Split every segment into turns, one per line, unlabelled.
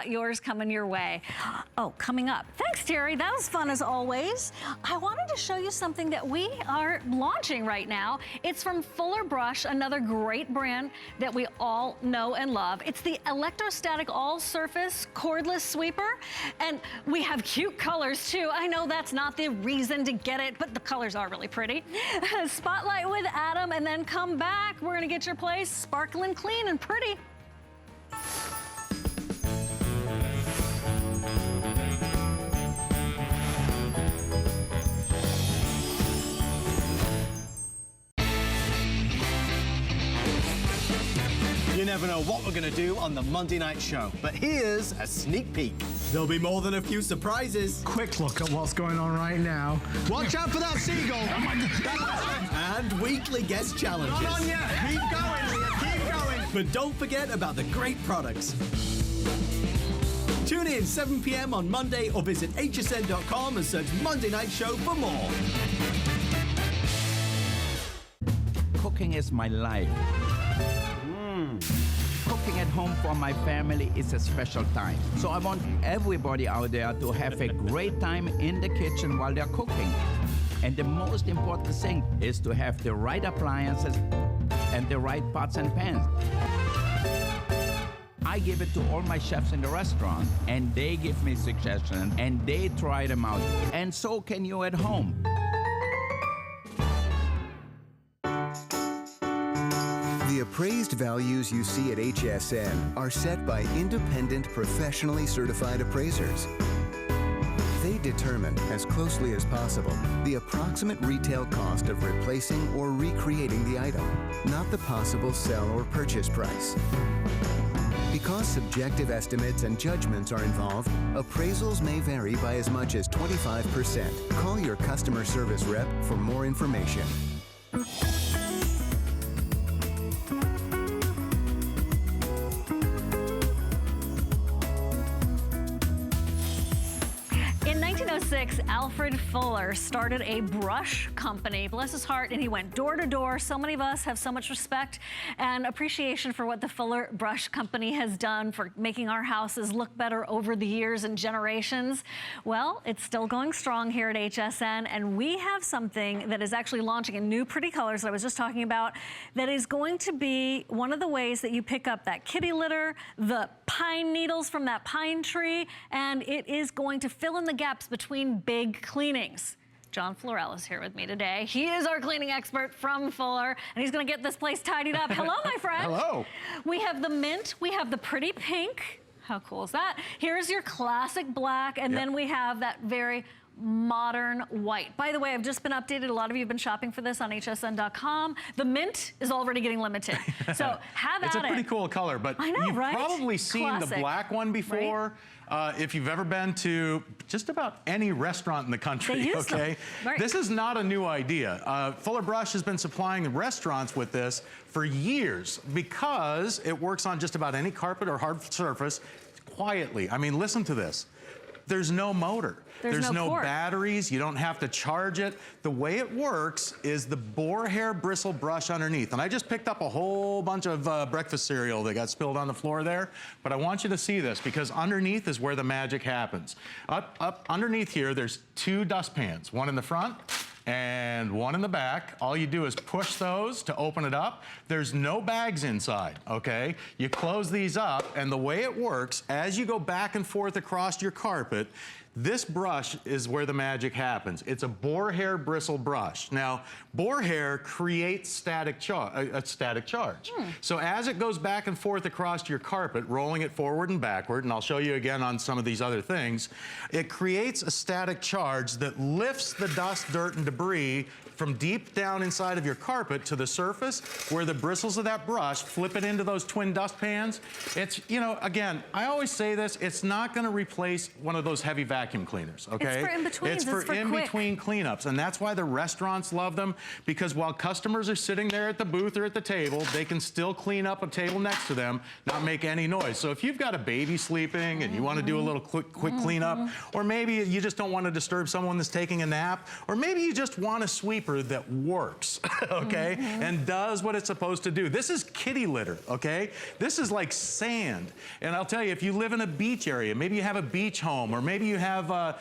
Yours coming your way. Oh, coming up. Thanks, Terry. That was fun as always. I wanted to show you something that we are launching right now. It's from Fuller Brush, another great brand that we all know and love. It's the Electrostatic AllSurface Cordless Sweeper, and we have cute colors too. I know that's not the reason to get it, but the colors are really pretty. Spotlight with Adam, and then come back. We're gonna get your place sparkling clean and pretty.
You never know what we're going to do on the Monday night show, but here's a sneak peek. There'll be more than a few surprises.
Quick look at what's going on right now.
Watch out for that seagull. And weekly guest challenges.
Not on yet. Keep going, Leah. Keep going.
But don't forget about the great products. Tune in 7 p.m. on Monday or visit hsn.com and search Monday Night Show for more.
Cooking is my life. Cooking at home for my family is a special time. So I want everybody out there to have a great time in the kitchen while they're cooking. And the most important thing is to have the right appliances and the right pots and pans. I give it to all my chefs in the restaurant, and they give me suggestions, and they try them out. And so can you at home.
The appraised values you see at HSN are set by independent, professionally certified appraisers. They determine, as closely as possible, the approximate retail cost of replacing or recreating the item, not the possible sell or purchase price. Because subjective estimates and judgments are involved, appraisals may vary by as much as 25%. Call your customer service rep for more information.
In 1906, Alfred Fuller started a brush company, bless his heart, and he went door to door. So many of us have so much respect and appreciation for what the Fuller Brush Company has done for making our houses look better over the years and generations. Well, it's still going strong here at HSN, and we have something that is actually launching in new pretty colors that I was just talking about that is going to be one of the ways that you pick up that kitty litter, the pine needles from that pine tree, and it is going to fill in the gaps between big cleanings. John Florell is here with me today. He is our cleaning expert from Fuller, and he's gonna get this place tidied up. Hello, my friend.
Hello.
We have the mint, we have the pretty pink. How cool is that? Here's your classic black, and then we have that very modern white. By the way, I've just been updated. A lot of you have been shopping for this on hsn.com. The mint is already getting limited. So have at it.
It's a pretty cool color, but
I know,
you've
right?
probably seen
Classic.
the black one before. Right? If you've ever been to just about any restaurant in the country,
They use
okay?
them. Right.
This is not a new idea. Fuller Brush has been supplying the restaurants with this for years because it works on just about any carpet or hard surface quietly. I mean, listen to this. There's no motor. There's no
cord.
batteries. You don't have to charge it. The way it works is the boar hair bristle brush underneath. And I just picked up a whole bunch of breakfast cereal that got spilled on the floor there. But I want you to see this because underneath is where the magic happens. Up underneath here, there's two dustpans, one in the front and one in the back. All you do is push those to open it up. There's no bags inside, okay? You close these up, and the way it works, as you go back and forth across your carpet, this brush is where the magic happens. It's a boar hair bristle brush. Now, boar hair creates a static charge. So as it goes back and forth across your carpet, rolling it forward and backward, and I'll show you again on some of these other things, it creates a static charge that lifts the dust, dirt, and debris from deep down inside of your carpet to the surface where the bristles of that brush flip it into those twin dustpans. It's, you know, again, I always say this, it's not gonna replace one of those heavy vacuum vacuum cleaners, okay?
It's for in-betweens.
It's for in-between cleanups, and that's why the restaurants love them, because while customers are sitting there at the booth or at the table, they can still clean up a table next to them, not make any noise. So if you've got a baby sleeping and you want to do a little quick cleanup, or maybe you just don't want to disturb someone that's taking a nap, or maybe you just want a sweeper that works, okay, and does what it's supposed to do. This is kitty litter, okay? This is like sand. And I'll tell you, if you live in a beach area, maybe you have a beach home, or maybe you have a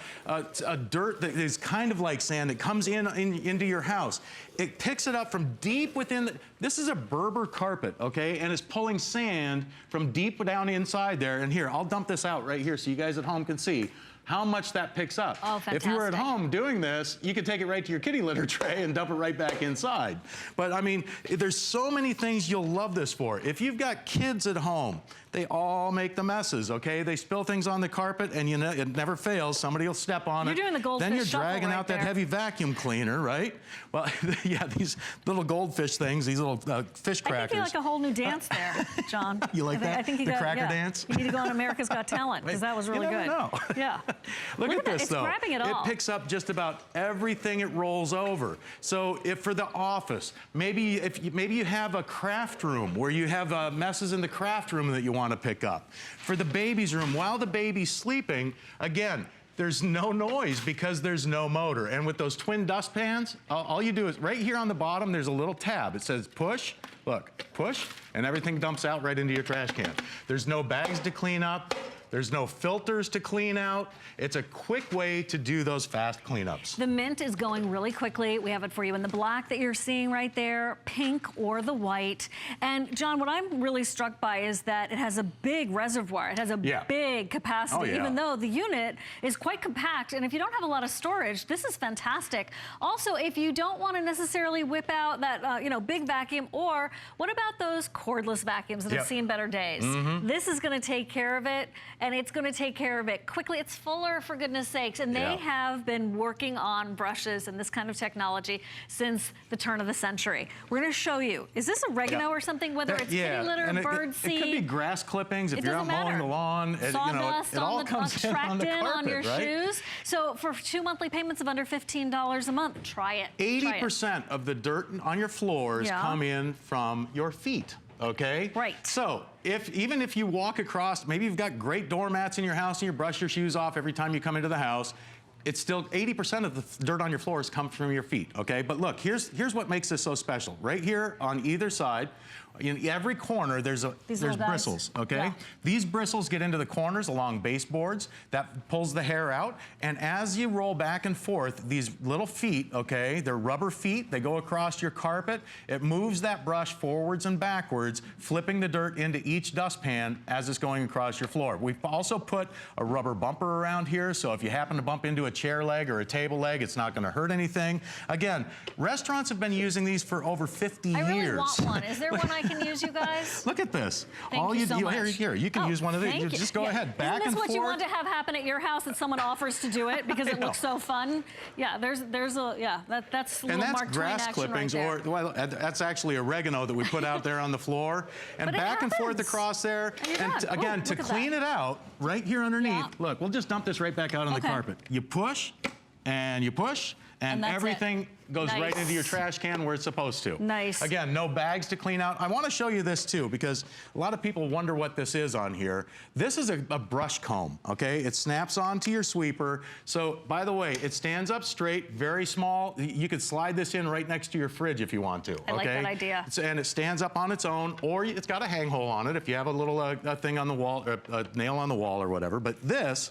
dirt that is kind of like sand that comes into your house. It picks it up from deep within this is a Berber carpet, okay? And it's pulling sand from deep down inside there. And here, I'll dump this out right here so you guys at home can see how much that picks up.
Oh, fantastic.
If you were at home doing this, you could take it right to your kitty litter tray and dump it right back inside. But I mean, there's so many things you'll love this for. If you've got kids at home, they all make the messes, okay? They spill things on the carpet, and you know, it never fails. Somebody will step on it.
You're doing the goldfish
Then you're
shuffle
dragging
right
out
there.
that heavy vacuum cleaner, right? Well, yeah, these little goldfish things, these little fish crackers.
I think you like a whole new dance there, John.
You like that?
I think you
The
got,
cracker
yeah.
dance?
You need to go on America's Got Talent, because that was really
you never
good.
know.
Yeah.
Look at this,
It's
though.
grabbing it all.
It picks up just about everything it rolls over. So if for the office, maybe you have a craft room where you have messes in the craft room that you want to pick up. For the baby's room, while the baby's sleeping, again, there's no noise because there's no motor. And with those twin dustpans, all you do is right here on the bottom, there's a little tab. It says push. Look, push, and everything dumps out right into your trash can. There's no bags to clean up. There's no filters to clean out. It's a quick way to do those fast cleanups.
The mint is going really quickly. We have it for you in the black that you're seeing right there, pink or the white. And John, what I'm really struck by is that it has a big reservoir. It has a big capacity, even though the unit is quite compact. And if you don't have a lot of storage, this is fantastic. Also, if you don't want to necessarily whip out that big vacuum, or what about those cordless vacuums that have seen better days? This is going to take care of it. And it's going to take care of it quickly. It's Fuller, for goodness sakes, and they have been working on brushes and this kind of technology since the turn of the century. We're going to show you. Is this oregano or something? Whether it's kitty litter, bird seed,
it could be grass clippings if you're out mowing the lawn.
Sawdust
it all comes in on the carpet,
on your
right?
shoes. So for 2 monthly payments of under $15 a month, try it.
80% of the dirt on your floors come in from your feet. Okay?
Right.
So, even if you walk across, maybe you've got great doormats in your house and you brush your shoes off every time you come into the house, it's still 80% of the dirt on your floors comes from your feet, okay? But look, here's what makes this so special. Right here on either side, in every corner, there's bristles, okay? Yeah. These bristles get into the corners along baseboards. That pulls the hair out. And as you roll back and forth, these little feet, okay, they're rubber feet. They go across your carpet. It moves that brush forwards and backwards, flipping the dirt into each dustpan as it's going across your floor. We've also put a rubber bumper around here, so if you happen to bump into a chair leg or a table leg, it's not going to hurt anything. Again, restaurants have been using these for over 50 years.
I really want one. Is there one I can use, you guys?
Look at this.
Thank you so much.
Here, you can use one of these.
You.
Just go ahead, back and forth.
Isn't this what you want to have happen at your house, that someone offers to do it because it looks so fun? Yeah, that's a little Mark Twain
grass
action
clippings,
right there.
or that's actually oregano that we put out there on the floor, and back and forth across there. And again, to clean it out, right here underneath. Look, we'll just dump this right back out on the carpet. You push, and you push. And everything goes right into your trash can where it's supposed to.
Nice.
Again, no bags to clean out. I want to show you this too, because a lot of people wonder what this is on here. This is a brush comb, okay? It snaps onto your sweeper. So, by the way, it stands up straight, very small. You could slide this in right next to your fridge if you want to, okay?
I like that idea.
And it stands up on its own, or it's got a hang hole on it if you have a little thing on the wall, or a nail on the wall or whatever. But this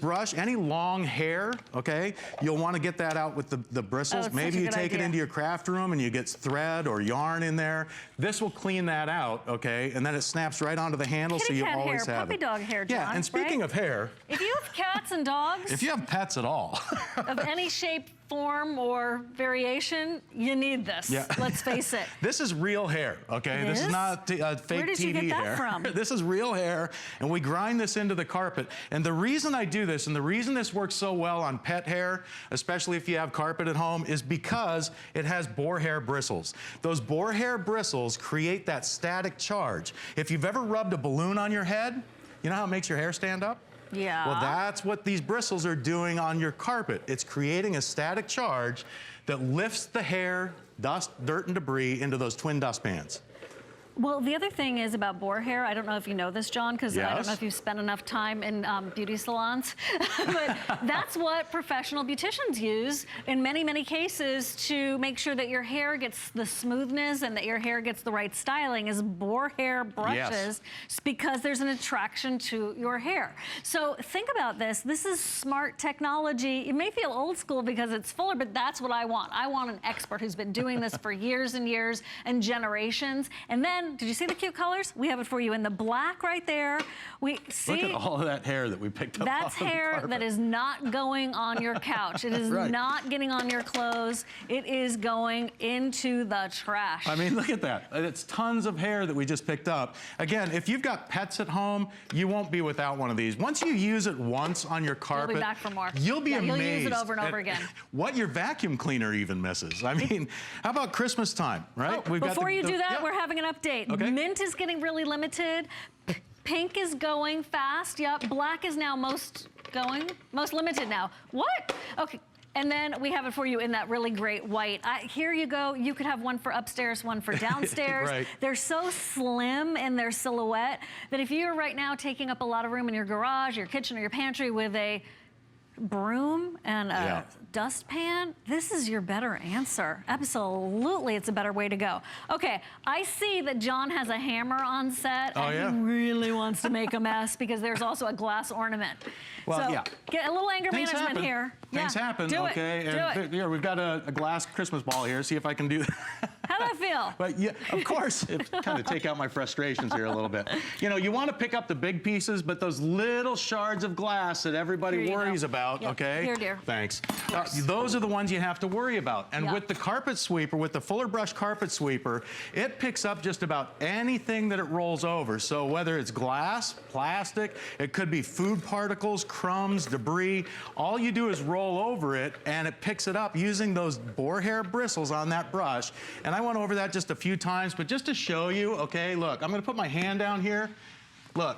brush, any long hair, okay, you'll want to get that out with the bristles. Maybe you take it into your craft room and you get thread or yarn in there. This will clean that out, okay, and then it snaps right onto the handle, so you always have
puppy dog hair, John.
Yeah, and speaking of hair,
if you have cats and dogs,
if you have pets at all,
of any shape, form, or variation, you need this. Yeah. Let's face it.
This is real hair, okay? This is not fake TV hair.
Where did you get that from?
This is real hair, and we grind this into the carpet. And the reason I do this, and the reason this works so well on pet hair, especially if you have carpet at home, is because it has boar hair bristles. Those boar hair bristles create that static charge. If you've ever rubbed a balloon on your head, you know how it makes your hair stand up?
Yeah.
Well, that's what these bristles are doing on your carpet. It's creating a static charge that lifts the hair, dust, dirt, and debris into those twin dustpans.
Well, the other thing is about boar hair. I don't know if you know this, John, because I don't know if you've spent enough time in beauty salons, but that's what professional beauticians use in many, many cases to make sure that your hair gets the smoothness and that your hair gets the right styling is boar hair brushes because there's an attraction to your hair. So think about this. This is smart technology. It may feel old school because it's fuller, but that's what I want. I want an expert who's been doing this for years and years and generations. And then did you see the cute colors? We have it for you in the black right there. We see.
Look at all of that hair that we picked up
that's
off of the
hair
carpet.
that is not going on your couch. It is not getting on your clothes. It is going into the trash.
I mean, look at that. It's tons of hair that we just picked up. Again, if you've got pets at home, you won't be without one of these. Once you use it once on your carpet,
you'll be back for more.
You'll be amazed.
You'll use it over and over again.
What your vacuum cleaner even misses. I mean, how about Christmas time, right?
Oh, before you do that, we're having an update.
Okay.
Mint is getting really limited. Pink is going fast. Yep. Black is now most limited now. What? Okay. And then we have it for you in that really great white. Here you go. You could have one for upstairs, one for downstairs.
Right.
They're so slim in their silhouette that if you're right now taking up a lot of room in your garage, your kitchen, or your pantry with a broom and a dustpan, this is your better answer. Absolutely, it's a better way to go. Okay, I see that John has a hammer on set and he really wants to make a mess because there's also a glass ornament.
Well,
so get a little anger management here.
Things happen,
do
okay?
It. Do it.
Here, we've got a glass Christmas ball here. See if I can do that.
How'd that feel?
But yeah, of course, kind of take out my frustrations here a little bit. You know, you want to pick up the big pieces, but those little shards of glass that everybody worries about, okay?
Here, dear.
Thanks. Those are the ones you have to worry about. And with the carpet sweeper, with the Fuller Brush carpet sweeper, it picks up just about anything that it rolls over. So whether it's glass, plastic, it could be food particles, crumbs, debris, all you do is roll over it and it picks it up using those boar hair bristles on that brush. And I went over that just a few times, but just to show you, okay, look, I'm gonna put my hand down here. Look,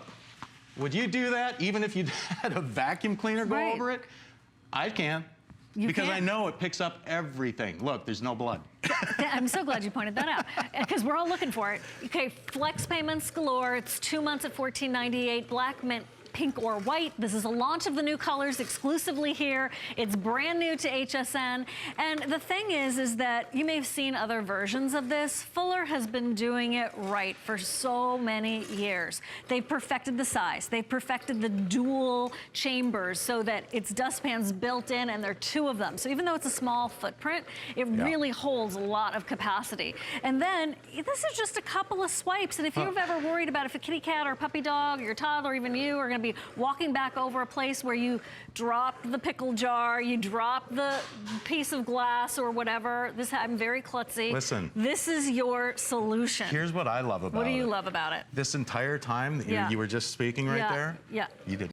would you do that even if you had a vacuum cleaner go over it? I can. Because I know it picks up everything. Look, there's no blood.
I'm so glad you pointed that out because we're all looking for it. Okay, flex payments galore. It's 2 months at $14.98. Black, mint, pink, or white. This is a launch of the new colors exclusively here. It's brand new to HSN. And the thing is that you may have seen other versions of this. Fuller has been doing it right for so many years. They've perfected the size. They've perfected the dual chambers so that it's dustpans built in, and there are 2 of them. So even though it's a small footprint, it really holds a lot of capacity. And then this is just a couple of swipes. And if you've ever worried about if a kitty cat or a puppy dog or your toddler or even you are going to be walking back over a place where you dropped the pickle jar, you dropped the piece of glass or whatever. I'm very klutzy.
Listen.
This is your solution.
Here's what I love about it.
What do you love about it?
This entire time that you were just speaking right there, you did